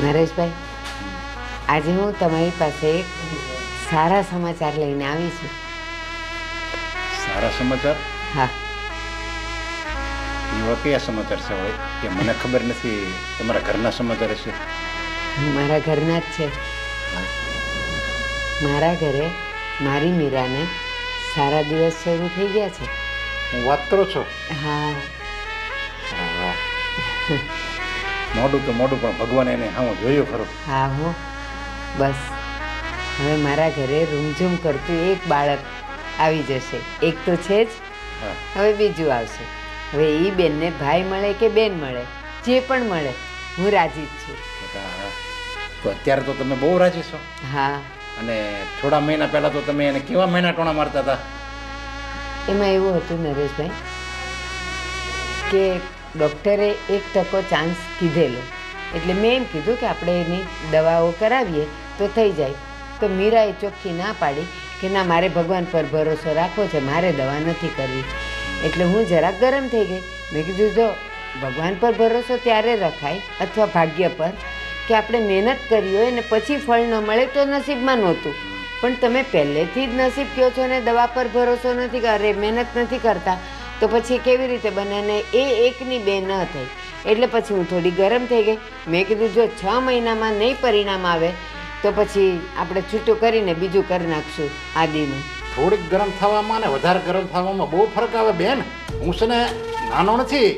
નરેશભાઈ, આજે હું તમારી પાસે એક સારા સમાચાર લઈને આવી છું. સારા સમાચાર? હા. એવા કયા સમાચાર છે હોય કે મને ખબર નથી? તમારા ઘરના સમાચાર છે? મારા ઘરના જ છે. મારા ઘરે મારી મીરાને સારા દિવસ શરૂ થઈ ગયા છે. હું વાત કરું છું? હા. મોડું તો મોડું, પણ ભગવાન એને હા જોયું ખરું. હા હો, બસ હવે મારા ઘરે રૂમઝૂમ કરતું એક બાળક આવી જશે. એક તો છે જ, હવે બીજું આવશે. હવે એ બેનને ભાઈ મળે કે બેન મળે, જે પણ મળે, હું રાજી જ છું. તો અત્યારે તો તમે બહુ રાજી છો. હા. અને થોડા મહિના પહેલા તો તમે એને કેવા મહિના ટોણા મારતા હતા? એમાં એવું હતું નરેશભાઈ કે ડૉક્ટરે 1% ચાન્સ કીધેલો, એટલે મેં એમ કીધું કે આપણે એની દવાઓ કરાવીએ તો થઈ જાય. તો મીરાએ ચોખ્ખી ના પાડી કે ના, મારે ભગવાન પર ભરોસો રાખવો છે, મારે દવા નથી કરવી. એટલે હું જરાક ગરમ થઈ ગઈ. મેં કીધું જો ભગવાન પર ભરોસો ત્યારે રખાય, અથવા ભાગ્ય પર, કે આપણે મહેનત કરી હોય ને પછી ફળ ન મળે તો નસીબમાં નહોતું. પણ તમે પહેલેથી જ નસીબ કહો છો ને દવા પર ભરોસો નથી, અરે મહેનત નથી કરતા, તો પછી કેવી રીતે બને? ને એ એકની બે ન થઈ. એટલે પછી હું થોડી ગરમ થઈ ગઈ. મેં કીધું જો 6 મહિનામાં નહીં પરિણામ આવે તો પછી આપણે છૂટું કરીને બીજું કરી નાખશું આદિનું. થોડીક ગરમ થવામાં ને વધારે ગરમ થવામાં બહુ ફરક આવે બેન. હું છે ને નાનો નથી,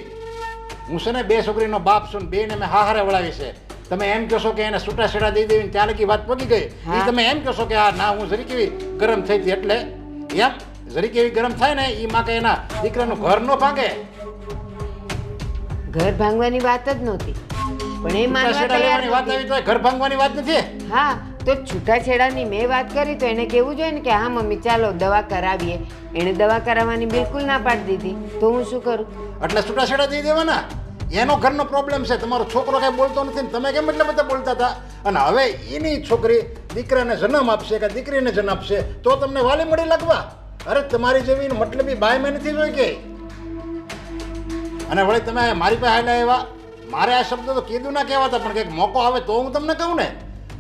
હું છે ને 2 છોકરીનો બાપ છું. બેને મેં હારે વળાવી છે. તમે એમ કહેશો કે એને છૂટાછેડા દઈ દેવી ત્યાં લગી વાત પગી ગઈ. એ તમે એમ કહેશો કે હા ના, હું જરી કેવી ગરમ થઈ હતી એટલે એમ જરી કેવી ગરમ થાય ને એ માં કે એના દીકરાનું ઘર ન ભાંગે. ઘર ભાંગવાની વાત જ નહોતી, પણ એ માનવા તૈયાર વાત આવી તો ઘર ભાંગવાની વાત નથી. હા, તો છૂટાછેડાની મેં વાત કરી તો એને કહેવું જોઈએ ને કે હા મમ્મી ચાલો દવા કરાવીએ. એણે દવા કરાવવાની બિલકુલ ના પાડી દીધી, તો હું શું કરું? એટલે છૂટાછેડા દઈ દેવાના. એનો ઘરનો પ્રોબ્લેમ છે. તમારો છોકરો કઈ બોલતો નથી ને તમે કેમ એટલે બધા બોલતા હતા? અને હવે એની છોકરી દીકરાને જન્મ આપશે કે દીકરીને જન્મ આપશે તો તમને વાલી મળી લાગવા? અરે તમારી જેવી મતલબી બાય મેં નથી જોઈ કે. અને વળી તમે મારી પાસે આવેલા એવા, મારે આ શબ્દ તો કીધું ના કહેવાતા, પણ કંઈક મોકો આવે તો હું તમને કહું ને.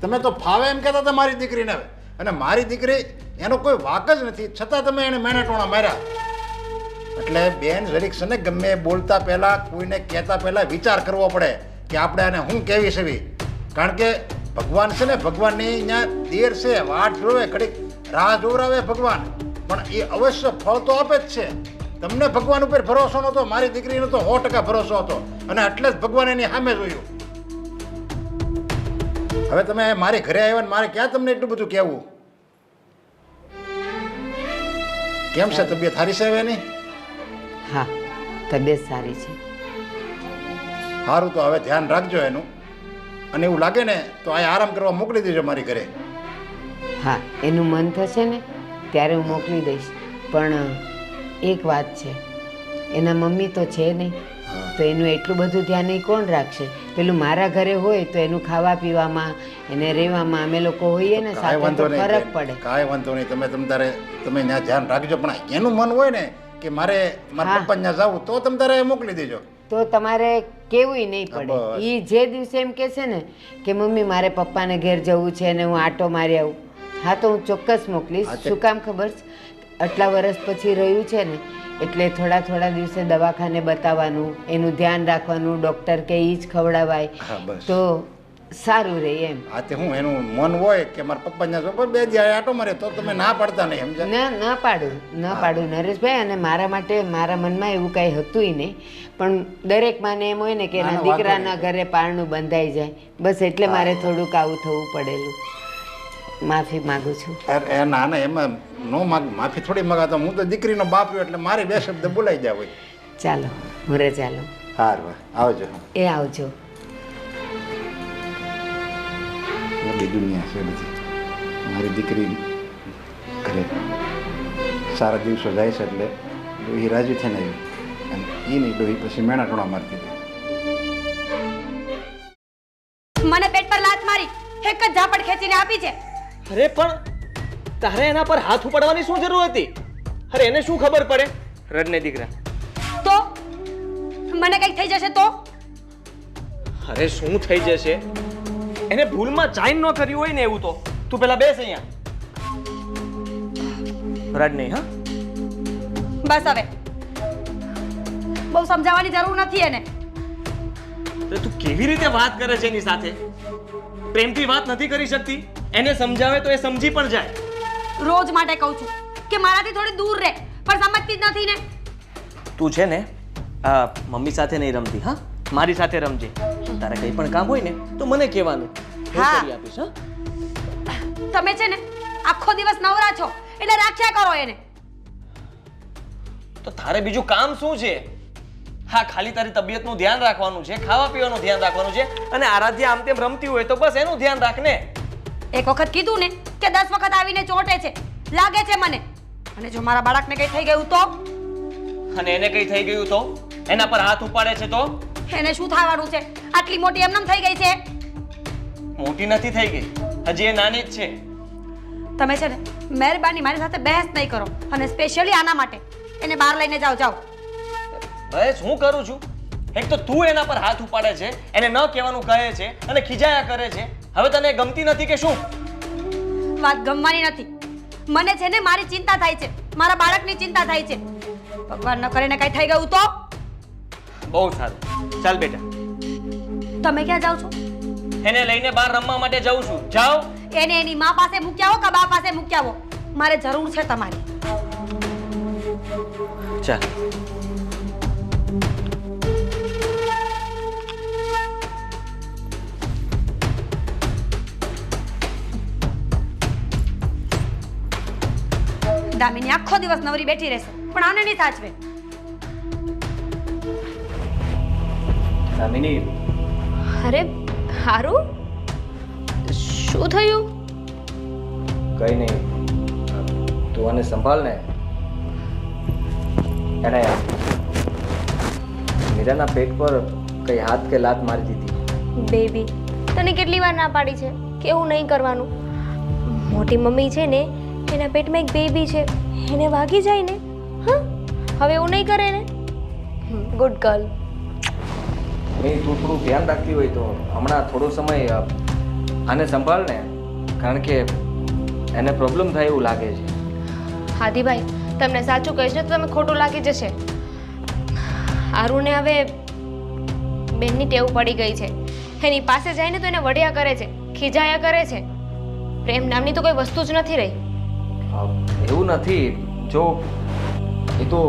તમે તો ફાવે એમ કહેતા હતા મારી દીકરીને. અને મારી દીકરી એનો કોઈ વાક જ નથી, છતાં તમે એને મહેનત ટોણા માર્યા. એટલે બેન જરીક છે ને ગમે બોલતા પહેલા, કોઈને કહેતા પહેલા વિચાર કરવો પડે કે આપણે આને હું કેવી છે. કારણ કે ભગવાન છે ને, ભગવાનની અહીંયા દેર છે, વાટ જોવે, ઘડીક રાહ જોવરાવે ભગવાન, પણ એ અવશ્ય ફળ તો આપે જ છે. તમને ભગવાન ઉપર ભરોસો નહોતો, મારી દીકરીનો તો 100% ભરોસો હતો, અને એટલે જ ભગવાન એની સામે જોયું. હવે તમે મારી ઘરે આવ્યા ને મારે ક્યાં તમને એટલું બધું કહેવું? કેમ છે તબિયત? સારી છે હવે એની? હા, તબિયત સારી છે. સારું, તો હવે ધ્યાન રાખજો એનું. અને એવું લાગે ને તો આ આરામ કરવા મોકલી દેજો મારી ઘરે. હા, એનું મન થશે ને ત્યારે હું મોકલી દઈશ. પણ એક વાત છે, એના મમ્મી તો છે નહીં, તો એનું એટલું બધું ધ્યાન નહીં કોણ રાખશે? પેલું મારા ઘરે હોય તો એનું ખાવા પીવામાં, એને રહેવામાં અમે લોકો હોઈએ ને સાથે, તો ફરક પડે. કાંઈ વાંધો નહીં, તમે તારે તમે ત્યાં ધ્યાન રાખજો. પણ એનું મન હોય ને કે મારે મારા પપ્પા ત્યાં જવું, તો તમે તારે મોકલી દેજો. તો તમારે કેવું નહીં પડે. એ જે દિવસે એમ કહેશે ને કે મમ્મી મારે પપ્પાને ઘેર જવું છે ને હું આટો મારી આવું, હા તો હું ચોક્કસ મોકલીશ. શું કામ ખબર છે? આટલા વર્ષ પછી રહ્યું છે ને, એટલે થોડા દિવસે દવાખાને બતાવવાનું, એનું ધ્યાન રાખવાનું, ડૉક્ટર કે એ જ ખવડાવાય તો સારું રહે એમ. હા, તે હું એનું મન હોય કે મારા પપ્પા ત્યાં જો 2 દી આટો મારે, તો તમે ના પાડતા નહીં, સમજ્યા? ના પાડું નરેશભાઈ. અને મારા માટે મારા મનમાં એવું કાંઈ હતું નહીં, પણ દરેક માને એમ હોય ને કે એના દીકરાના ઘરે પારણું બંધાઈ જાય, બસ એટલે મારે થોડુંક આવું થવું પડેલું. માફી માગું છું. ના ના, એમાં નો માફી થોડી મગાતો. હું તો દીકરીનો બાપ રહ્યો એટલે મારે 2 શબ્દ બોલાઈ જાય હોય. ચાલો મોરે ચાલો. સારું, આવજો. એ આવજો. બધી દુનિયા છે બધી. મારી દીકરી ઘરે સારા દિવસો જાય છે એટલે ડોહી રાજી થઈને આવી, અને એની ડોહી પછી મેણા ટોણા મારતી હતી. મને પેટ પર લાત મારી, એક જ ઝાપટ ખેંચીને આપી છે. અરે પણ તારે એના પર હાથ ઉપાડવાની શું જરૂર હતી? અરે એને શું ખબર પડે? રડને દીકરા. તો મને કંઈક થઈ જશે તો? અરે શું થઈ જશે? એને ભૂલમાં ચાઈન ન કર્યું હોય ને એવું તો તું પેલા બેસ અહીંયા. રડ નહીં, હા? બસ હવે બહુ સમજાવવાની જરૂર નથી એને. અરે તું કેવી રીતે વાત કરે છે એની સાથે? પ્રેમથી વાત નથી કરી શકતી? એને સમજાવે તો એ સમજી પણ જાય. રોજ માટે કહું છું કે મારાથી થોડી દૂર રહે, પણ સમજતી જ નથી ને. તું છે ને મમ્મી સાથે નહીં રમતી, હા? મારી સાથે રમજે. તારે કંઈ પણ કામ હોય ને તો મને કહેવાનું, હું હા. કરી આપીશ. હા, તમે છે ને આખો દિવસ નવરા છો એટલે રાખ્યા કરો એને. તો તારે બીજું કામ શું છે? હા, ખાલી તારી તબિયતનું ધ્યાન રાખવાનું છે, ખાવા પીવાનું ધ્યાન રાખવાનું છે, અને આરાધ્યા આમ તેમ રમતી હોય તો બસ એનું ધ્યાન રાખ ને. એક વખત કીધું ને કે 10 વખત આવીને ચોંટે છે, લાગે છે મને. અને જો મારા બાળકને કઈ થઈ ગયું તો? અને એને કંઈ થઈ ગયું તો? એના પર હાથ ઉપાડે છે તો? એને શું થવાનું છે? આટલી મોટી એમનેમ થઈ ગઈ છે. મોટી નથી થઈ ગઈ, હજી એ નાની જ છે. તમે છે ને મહેરબાની મારી સાથે બહેસ નહીં કરો, અને સ્પેશિયલી આના માટે એને બહાર લઈને જાઓ. બસ હું કરું છું. એક તો તું એના પર હાથ ઉપાડે છે, એને ન કહેવાનું કહે છે અને ખીજાયા કરે છે. હવે તને ગમતી નથી કે શું? વાત ગમવાની નથી. મને છે ને મારી ચિંતા થાય છે, મારા બાળકની ચિંતા થાય છે. ભગવાન ન કરે ને કઈ થઈ ગયું તો? બહુ સારું, ચાલ બેટા. તમે ક્યાં જાઓ છો? એને લઈને બહાર રમવા માટે જાઉં છું. જાઓ. એને એની મા પાસે મૂકી આવો કે બા પાસે મૂકી આવો, મારે જરૂર છે તમારી. ચાલ. દામિની આખો દિવસ નવરી બેઠી રહેશે, પણ આને નહીં સાચવે. દામિની, અરે હારું, શું થયું? કઈ નહીં, તું આને સંભાળ ને. એને મીરાના પેટ પર કઈ હાથ કે લાત મારી દીધી. બેબી, તને કેટલી વાર ના પાડી છે કે એવું નહીં કરવાનું? મોટી મમ્મી છે ને, એના પેટમાં એક બેબી છે, એને વાગી જાય ને. હા, હવે એવું નહીં કરે ને. Good girl. નહીં, તું થોડું ધ્યાન રાખતી હોય તો હમણાં થોડો સમય આને સંભાળ ને, કારણ કે એને પ્રોબ્લેમ થાય એવું લાગે છે. હાદીભાઈ, તમને સાચું કહીશ ને તો તમે ખોટું લાગી જશે. આરુને હવે બેનની ટેવ પડી ગઈ છે. એની પાસે જાય ને તો એને વઢિયા કરે છે, ખીજાયા કરે છે. પ્રેમ નામની તો કોઈ વસ્તુ જ નથી રહી. એવું નથી. જો એ તો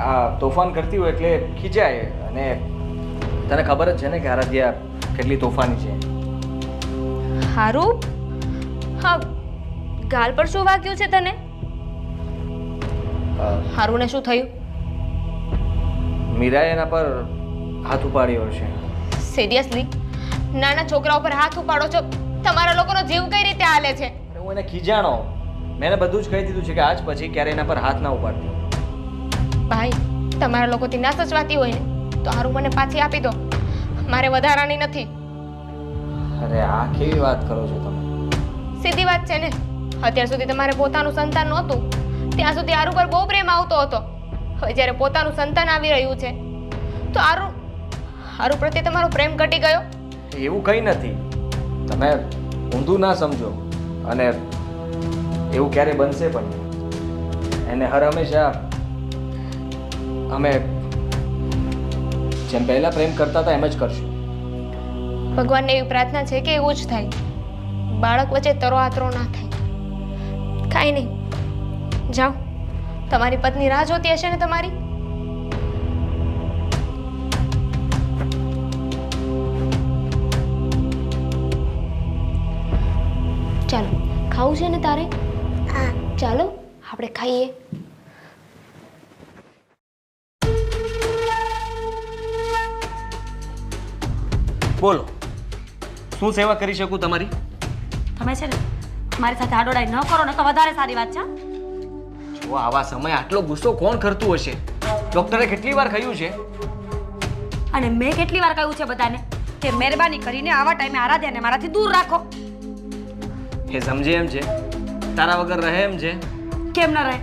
આ તોફાન કરતી હોય એટલે ખીજાય. અને તને ખબર જ છે ને કે આરાધ્યા કેટલી તોફાની છે. હારું, હા, ગાલ પર શું વાગ્યું છે તને? હારુને શું થયું? મીરાએ એના પર હાથ ઉપાડ્યો છે. સિરિયસલી? નાના છોકરા ઉપર હાથ ઉપાડો છો? તમારા લોકોનો જીવ કઈ રીતે હાલે છે? હું એને ખીજાણો. મેં એને બધું જ કહી દીધું છે કે આજ પછી ક્યારે એના પર હાથ ના ઉપાડતી. ભાઈ, તમારા લોકોથી ના સચવાતી હોય ને તો હારું મને પાછી આપી દો. મારે વધારાની નથી. અરે આ કેવી વાત કરો છો તમે? સીધી વાત છે ને. અત્યાર સુધી તમારે પોતાનું સંતાન નહોતું, ત્યાં સુધી હારું પર બહુ પ્રેમ આવતો હતો. હવે જ્યારે પોતાનું સંતાન આવી રહ્યું છે તો હારું પ્રત્યે તમારો પ્રેમ ઘટી ગયો. એવું કંઈ નથી. તમે ઊંધું ના સમજો. અને એવું ક્યારે બનશે પણ નહીં. એને હર હંમેશા અમે જેમ પહેલા પ્રેમ કરતા હતા એમ જ કરશું. ભગવાનને એવી પ્રાર્થના છે કે એવું જ થાય. બાળક વચ્ચે તરો આતરો ના થાય. કાંઈ નહીં, જાઓ. તમારી પત્ની રાહ જોતી હશે ને તમારી. ચાલો, ખાવું છે ને તારે? હા, ચાલો આપણે ખાઈએ. બોલો, શું સેવા કરી શકું તમારી? તમે છે ને મારી સાથે આડોડાઈ ન કરો ને તો વધારે સારી વાત છે. જો આવા સમય આટલો ગુસ્સો કોણ કરતું હશે? ડોક્ટરે કેટલી વાર કહ્યું છે? અને મેં કેટલી વાર કહ્યું છે બધાને કે મહેરબાની કરીને આવા ટાઈમે આરાધ્યાને મારાથી દૂર રાખો. એ સમજે એમ છે? તારા વગર રહે એમ છે? કેમ ન રહે?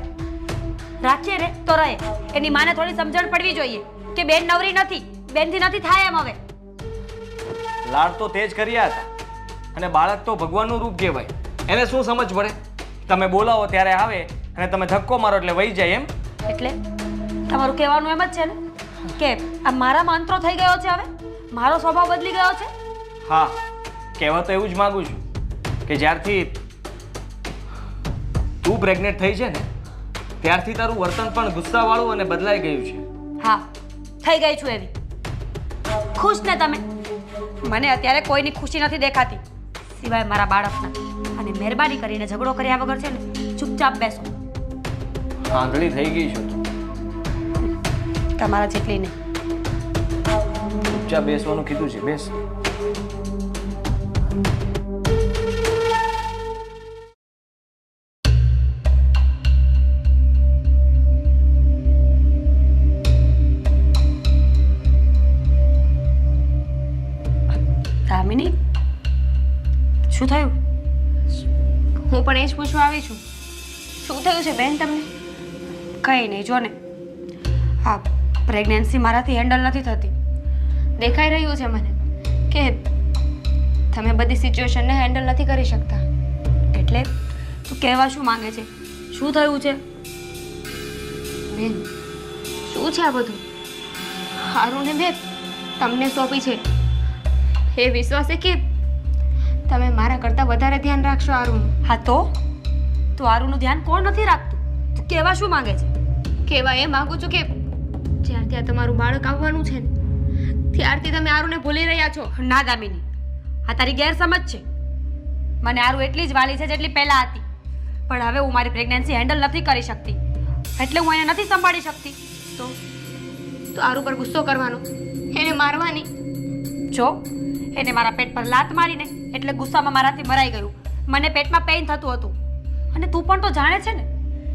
રાખીએ ને તો રહે. એની માને થોડી સમજણ પડવી જોઈએ કે બેન નવરી નથી, બેનથી નથી થાય એમ. હવે લાડ તો તેજ કર્યા હતા, અને બાળક તો ભગવાનનું રૂપ કહેવાય. એને શું સમજ પડે? તમે બોલાવો ત્યારે આવે અને તમે ધક્કો મારો એટલે વહી જાય એમ? એટલે તમારું કહેવાનું એમ જ છે ને કે આ મારામાં અંતરો થઈ ગયો છે, હવે મારો સ્વભાવ બદલી ગયો છે? હા, કહેવા તો એવું જ માગું છું કે જ્યારથી તું પ્રેગ્નેન્ટ થઈ છે ને ત્યારથી તારું વર્તન પણ ગુસ્સાવાળું અને બદલાઈ ગયું છે. હા, થઈ ગઈ છું એવી. ખુશ ને તમે? મને અત્યારે કોઈની ખુશી નથી દેખાતી સિવાય મારા બાળકના. અને મહેરબાની કરીને ઝઘડો કર્યા વગર છે ને ચૂપચાપ બેસો. આંધળી થઈ ગઈ છું તું. તમારા જેટલી નહીં. ચૂપચાપ બેસવાનું કીધું છે, બેસ. દામિની, શું થયું? હું પણ એ જ પૂછવા આવી છું. શું થયું છે બેન તમને? કંઈ નહીં, જો ને હા, પ્રેગ્નન્સી મારાથી હેન્ડલ નથી થતી. દેખાઈ રહ્યું છે મને કે તમે બધી સિચ્યુએશનને હેન્ડલ નથી કરી શકતા. એટલે તું કહેવા શું માંગે છે? શું થયું છે? બેન, શું છે આ બધું? હારુને મેં તમને સોંપી છે એ વિશ્વાસે કે તમે મારા કરતાં વધારે ધ્યાન રાખશો આરુનું. હા તો આરુનું ધ્યાન કોણ નથી રાખતું? તું કહેવા શું માંગે છે? કહેવા એ માંગુ છું કે જ્યારથી આ તમારું બાળક આવવાનું છે ને ત્યારથી તમે આરુને ભૂલી રહ્યા છો. ના દામિની, આ તારી ગેરસમજ છે. મને આરુ એટલી જ વાલી છે જેટલી પહેલા હતી, પણ હવે હું મારી પ્રેગ્નન્સી હેન્ડલ નથી કરી શકતી, એટલે હું એને નથી સંભાળી શકતી. તો આરુ પર ગુસ્સો કરવાનો, એને મારવાની. જો એને મારા પેટ પર લાત મારીને એટલે ગુસ્સામાં મારાથી મરાઈ ગયું. મને પેટમાં પેઇન થતું હતું. અને તું પણ તો જાણે છે ને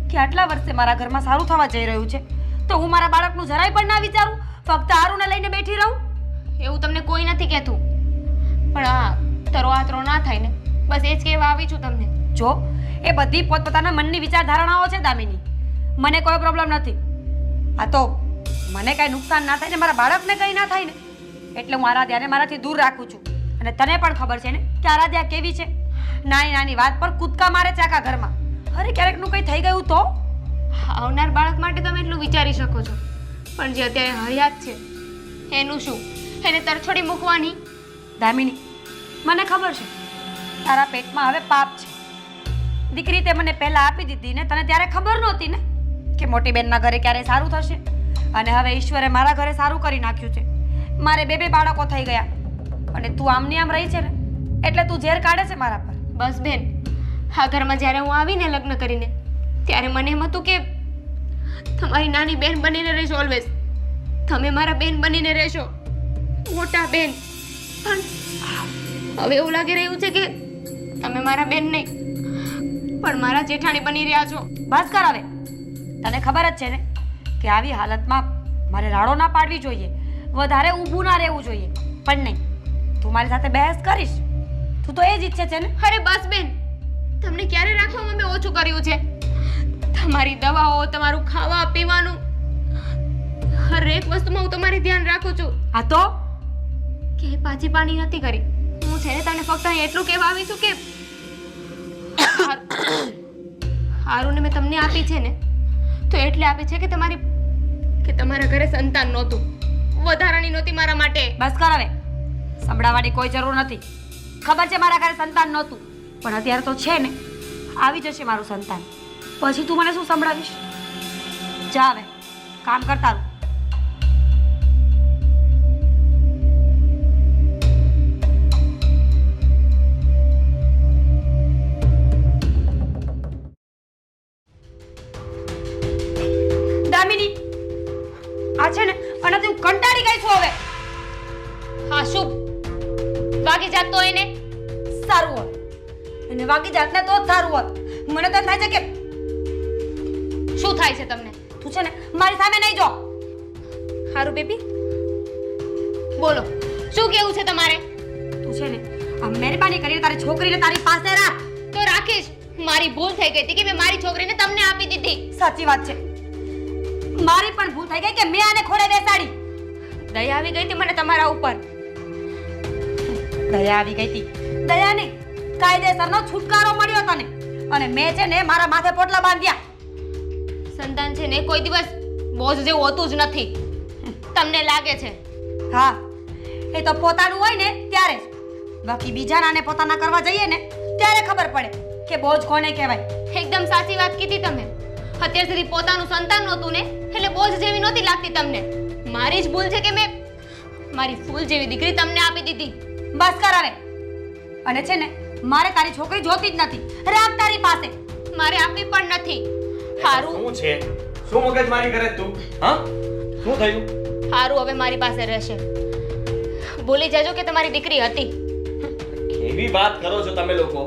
કે આટલા વર્ષે મારા ઘરમાં સારું થવા જઈ રહ્યું છે, તો હું મારા બાળકનું જરાય પણ ના વિચારું, ફક્ત આરુને લઈને બેઠી રહું? એવું તમને કોઈ નથી કહેતું, પણ આ તરો આતરો ના થાય ને બસ એ જ કહેવા આવી છું તમને. જો એ બધી પોતપોતાના મનની વિચારધારણાઓ છે દામિની, મને કોઈ પ્રોબ્લેમ નથી. આ તો મને કાંઈ નુકસાન ના થાય ને મારા બાળકને કંઈ ના થાય ને એટલે હું આરાધ્યાને મારાથી દૂર રાખું છું. અને તને પણ ખબર છે ને કે આરાધ્યા કેવી છે, નાની નાની વાત પર કૂદકા મારે છે આખા ઘરમાં. અરે ક્યારેકનું કંઈ થઈ ગયું તો? આવનાર બાળક માટે તમે એટલું વિચારી શકો છો, પણ જે અત્યારે હયાત છે એનું શું? એને તરછોડી મૂકવાની. દામિની, મને ખબર છે તારા પેટમાં હવે પાપ છે. દીકરી તે મને પહેલા આપી દીધી ને તને ત્યારે ખબર નહોતી ને કે મોટી બેનના ઘરે ક્યારે સારું થશે. અને હવે ઈશ્વરે મારા ઘરે સારું કરી નાખ્યું છે. મારે બે બાળકો થઈ ગયા અને તું આમની આમ રહી છે ને એટલે તું ઝેર કાઢે છે મારા પર. બસ બેન, આ ઘરમાં જ્યારે હું આવીને લગ્ન કરીને ત્યારે મને એમ હતું કે તમારી નાની બેન બનીને રહેશો, ઓલવેઝ તમે મારા બેન બનીને રહેશો, મોટા બેન. પણ હવે એવું લાગી રહ્યું છે કે તમે મારા બેન નહીં પણ મારા જેઠાણી બની રહ્યા છો. બસ કર હવે. તને ખબર જ છે ને કે આવી હાલતમાં મારે રાડો ના પાડવી જોઈએ, વધારે ઊભું ના રહેવું જોઈએ. પણ નહીં, તું મારી સાથે બહેસ કરીશ, તું તો એ જ ઈચ્છે છે ને? અરે બસ બેન, તમને ક્યારે રાખવામાં મેં ઓછું કર્યું છે? તમારી દવાઓ, તમારું ખાવા પીવાનું, હરેક વસ્તુમાં હું તમારી ધ્યાન રાખું છું. હા તો કે પાછી પાણી નથી કરી. હું છે ને તને ફક્ત અહીં એટલું કહેવા આવી છું કે હારુને મેં તમને આપી છે ને તો એટલે આપી છે કે તમારા ઘરે સંતાન નહોતું, વધારાની નહોતી મારા માટે. બસ કર હવે. સંભળાવવાની કોઈ જરૂર નથી. ખબર છે મારા ઘરે સંતાન નહોતું, પણ અત્યારે તો છે ને, આવી જશે મારું સંતાન. પછી તું મને શું સંભળાવીશ? જા હવે, કામ કરતા રહો. દામિની, આ છે ને આનાથી હું કંટાળી ગઈ છું હવે. હા શું વાગી જાત તો એને સારું હોત, અને વાગી જાત ને તો જ સારું હોત. મને તો થાય છે કે શું થાય છે તમને? તું છે ને મારી સામે નહીં જો. હારું બેબી, બોલો શું કેવું છે તમારે? તું છે ને આ મહેરબાની કરીને તારી છોકરીને તારી પાસે રાખ. તો રાખીશ. મારી ભૂલ થઈ ગઈ હતી કે મેં મારી છોકરીને તમને આપી દીધી. સાચી વાત છે, મારી પણ ભૂલ થઈ ગઈ કે મેં આને ખોડે બેસાડી. દયા આવી ગઈ હતી મને તમારા ઉપર. દયા આવી ગઈ હતી દયાની કાયદેસરનો છુટકારો મળ્યો તને અને મેં છે ને મારા માથે પોટલા બાંધ્યા. સંતાન છે ને કોઈ દિવસ બોજ જેવું હોતું જ નથી. તમને લાગે છે. હા, એ તો પોતાનું હોય ને ત્યારે જ. બાકી બીજાના ને પોતાના કરવા જઈએ ને ત્યારે ખબર પડે કે બોજ કોને કહેવાય. એકદમ સાચી વાત કીધી તમે. અત્યાર સુધી પોતાનું સંતાન નહોતું ને એટલે બોજ જેવી નહોતી લાગતી તમને. મારી જ ભૂલ છે કે મેં મારી ફૂલ જેવી દીકરી તમને આપી દીધી. બસ કર હવે. અને છે ને મારે તારી છોકરી જોતી જ નથી. રાખ તારી પાસે. મારે આપવી પણ નથી. હારું શું છે? શું મગજમારી કરે તું? હા, શું થયું? હારું હવે મારી પાસે રહેશે. ભૂલી જજો કે તમારી દીકરી હતી. કેવી વાત કરો છો તમે લોકો?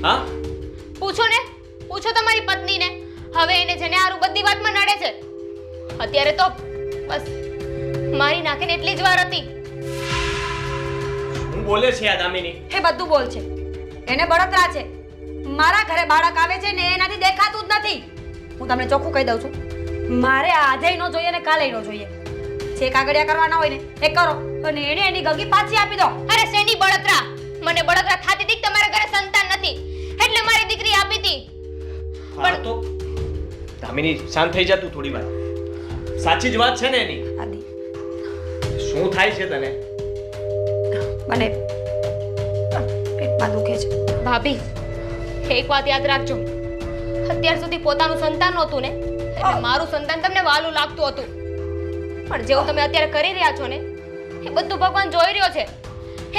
હા, પૂછો ને, પૂછો તમારી પત્નીને. હવે એને છે ને હારું બધી વાતમાં નડે છે. અત્યારે તો બસ મારી નાખીને એટલી જ વાર હતી. હું બોલે છે આ દામિની? એ બધું બોલ છે. એને બળતરા છે. મારા ઘરે બાળક આવે છે ને એનાથી દેખાતું જ નથી. હું તમને ચોખ્ખું કહી દઉં છું, મારે આજે ન જોઈએ ને કાલે ન જોઈએ. જે કાગળિયા કરવાના હોય ને એ કરો અને એને એની ગગી પાછી આપી દો. અરે શેની બળતરા? મને બળતરા થાતી હતી કે તમારા ઘરે સંતાન નથી એટલે મારી દીકરી આપી હતી. પણ તો દામિની શાંત થઈ જા તું થોડી વાર. સાચી જ વાત છે ને એની? આદિ, શું થાય છે તને? મને પેટમાં દુખે છે. ભાભી, એક વાત યાદ રાખજો. અત્યાર સુધી પોતાનું સંતાન નહોતું ને એટલે મારું સંતાન તમને વાલું લાગતું હતું. પણ જેવું તમે અત્યારે કરી રહ્યા છો ને એ બધું ભગવાન જોઈ રહ્યો છે.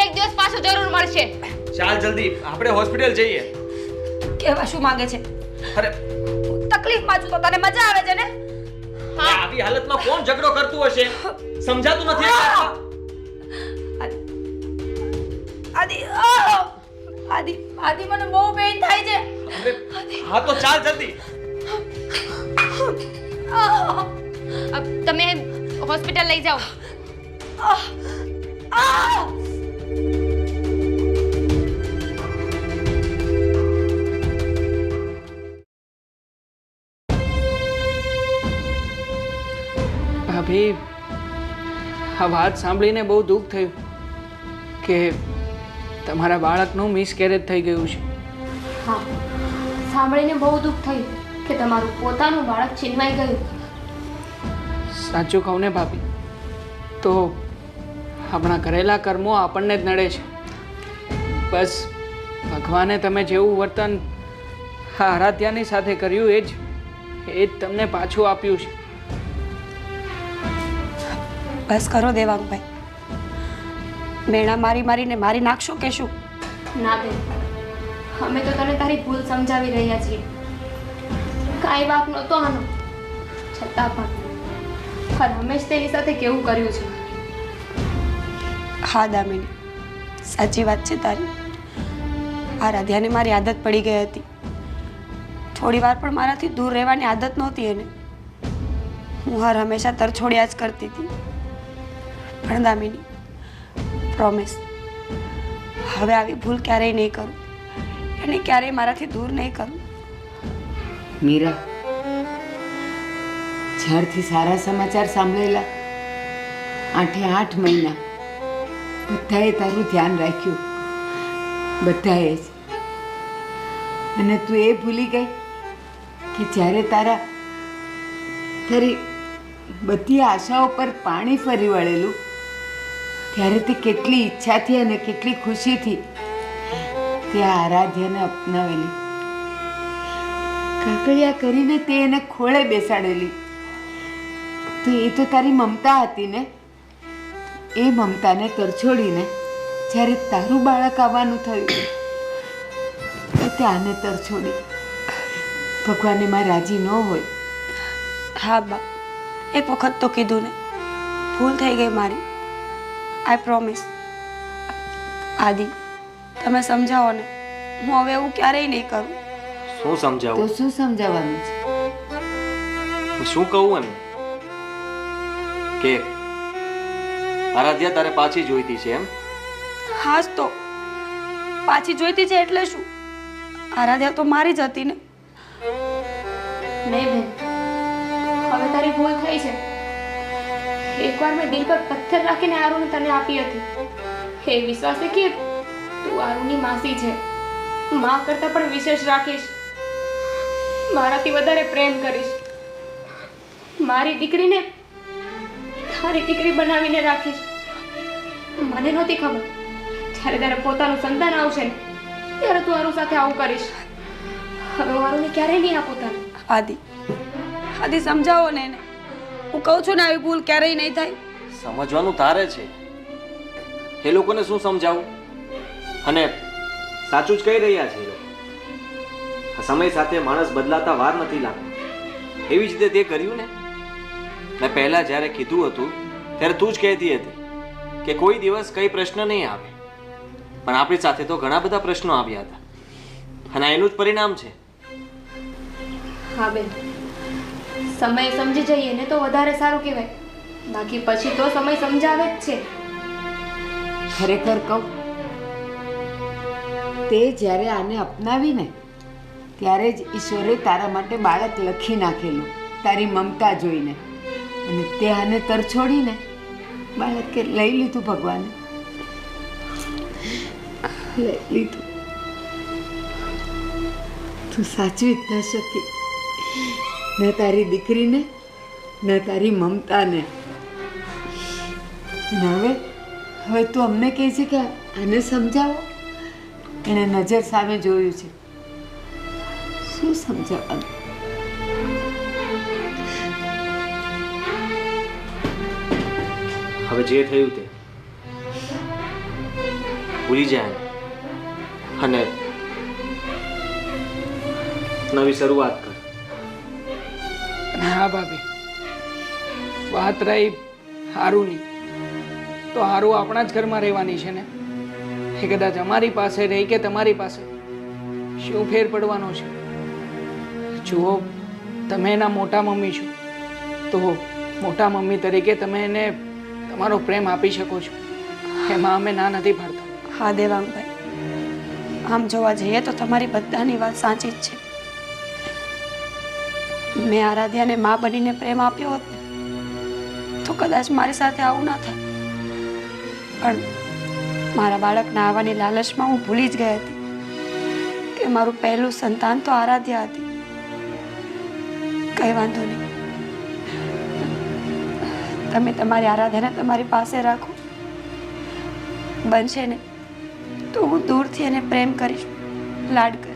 એક દિવસ પાછો જરૂર મળશે. ચાલ જલ્દી આપણે હોસ્પિટલ જઈએ. કહેવા શું માંગે છે? અરે તકલીફમાં છું તો તને મજા આવે છે ને? હા, આવી હાલતમાં કોણ ઝઘડો કરતું હશે? સમજાતું નથી આ? આદિ, આદિ, આદિ, મને બહુ પેઇન થાય છે. હા તો ચાલ જલ્દી. તમે હોસ્પિટલ લઈ જાઓ. ભાભી, આ વાત સાંભળીને બહુ દુઃખ થયું કે તમારા બાળકનું મિસકેરેજ થઈ ગયું છે. હા, સાંભળીને બહુ દુઃખ થયું કે તમારું પોતાનું બાળક છીનવાઈ ગયું. સાચું કહું ને ભાભી, તો આપણા કરેલા કર્મો આપણને જ નડે છે. બસ ભગવાને તમે જેવું વર્તન આ આરાધ્યાની સાથે કર્યું એ જ તમને પાછું આપ્યું છે. બસ કરો દેવાંગભાઈ. મેણા મારી મારીને મારી નાખશો કે શું? ના બેન, અમે તો તને તારી ભૂલ સમજાવી રહ્યા છીએ. કાંઈ વાક નહોતો આનો, છતાં પણ હર હંમેશ તેની સાથે કેવું કર્યું છે. હા દામિની, સાચી વાત છે તારી. આ રાધ્યાને મારી આદત પડી ગઈ હતી. થોડી વાર પણ મારાથી દૂર રહેવાની આદત નહોતી એને. હું હર હંમેશા તરછોડ્યા જ કરતી હતી. પણ દામિની, પ્રોમિસ, હવે આવી ભૂલ ક્યારેય નહીં કરું. એને ક્યારેય મારાથી દૂર નહીં કરું. મીરા, જ્યારથી સારા સમાચાર સાંભળેલા 8 મહિના બધાએ તારું ધ્યાન રાખ્યું. બધાએ જ. અને તું એ ભૂલી ગઈ કે જ્યારે તારી બધી આશાઓ પર પાણી ફરી વળેલું ત્યારે તે કેટલી ઈચ્છાથી અને કેટલી ખુશીથી તે આરાધ્યાને અપનાવેલી. કાકડિયા કરીને તે એને ખોળે બેસાડેલી. તો એ તો તારી મમતા હતી ને. એ મમતાને તરછોડીને જ્યારે તારું બાળક આવવાનું થયું તો તે આને તરછોડી. ભગવાન એમાં રાજી ન હોય. હા બા, એક વખત તો કીધું ને, ભૂલ થઈ ગઈ મારી. આઈ પ્રોમિસ. આદિ, તમે સમજાવો ને, હું હવે એવું ક્યારેય નહીં કરું. શું તો સમજાવું? શું સમજાવવાનું છે? હું શું કહું એમ કે આરાધ્યા તારે પાછી જોઈતી છે એમ? હાસ તો પાછી જોઈતી છે એટલે શું? આરાધ્યા તો મારી જ હતી ને. નહીં બેન, હવે તારી ભૂલ થઈ છે. એકવાર મેં દિલ પર પથ્થર રાખીને આરુને તને આપી હતી. એ વિશ્વાસે કે તું તું આરુની માસી છે, માં કરતાં પણ વિશેષ રાખીશ, મારાથી વધારે પ્રેમ કરીશ, મારી દીકરીને તારી દીકરી બનાવીને રાખીશ. મને નહોતી ખબર, જ્યારે તારે પોતાનું સંતાન આવશે ને ત્યારે તું આરુ સાથે આવું કરીશ. હવે હું આરુને ક્યારેય નહીં આપું તને. આદિ સમજાવો ને એને. હું કહું છું ને આવી ભૂલ ક્યારેય નહીં થાય. સમજવાનું તારે છે, એ લોકોને શું સમજાવું? અને સાચું જ કહી રહ્યા છે એ લોકો. આ સમય સાથે માણસ બદલાતા વાર નથી લાગતો. એવી જ રીતે તે કર્યું ને. મેં પહેલા જ્યારે કીધું હતું ત્યારે તું જ કહેતી હતી કે કોઈ દિવસ કઈ પ્રશ્ન નહીં આવે, પણ આપણી સાથે તો ઘણા બધા પ્રશ્નો આવ્યા હતા, અને એનું જ પરિણામ છે. હા બેન, સમય સમજી જઈએ ને તો વધારે સારું કહેવાય, બાકી પછી તો સમય સમજાવે જ છે. ખરેખર કહું, તે જ્યારે આને અપનાવીને ત્યારે જ ઈશ્વરે તારા માટે બાળક લખી નાખેલું, તારી મમતા જોઈને, અને તે આને તરછોડીને બાળકે લઈ લીધું. ભગવાને લઈ લીધું. તું સાચવી જ ન શકી, ન તારી દીકરીને ન તારી મમતાને. હવે હવે તું અમને કહે છે કે આને સમજાવો. એણે નજર સામે જોયું છે, શું સમજાવવાનું? હવે જે થયું તે ભૂલી જાય અને નવી શરૂઆત કર. અને હા ભાભી, વાત રહી હારુની, તો હારુ આપણા જ ઘરમાં રહેવાની છે ને. એ કદાચ અમારી પાસે રહી કે તમારી પાસે, શું ફેર પડવાનો છે? જુઓ, તમે એના મોટા મમ્મી છો, તો મોટા મમ્મી તરીકે તમે એને તમારો પ્રેમ આપી શકો છો, એમાં અમે ના નથી પાડતા. હા દેવાંગભાઈ, આમ જોવા જઈએ તો તમારી બધાની વાત સાચી જ છે. મેં આરાધ્યાને મા બનીને પ્રેમ આપ્યો હોત ને તો કદાચ મારી સાથે આવું ના થાય, પણ મારા બાળકના આવવાની લાલચમાં હું ભૂલી જ ગઈ હતી કે મારું પહેલું સંતાન તો આરાધ્યા હતી. કંઈ વાંધો નહીં, તમે તમારી આરાધ્યાને તમારી પાસે રાખો. બનશે ને તો હું દૂરથી એને પ્રેમ કરીશ, લાડ કરીશ.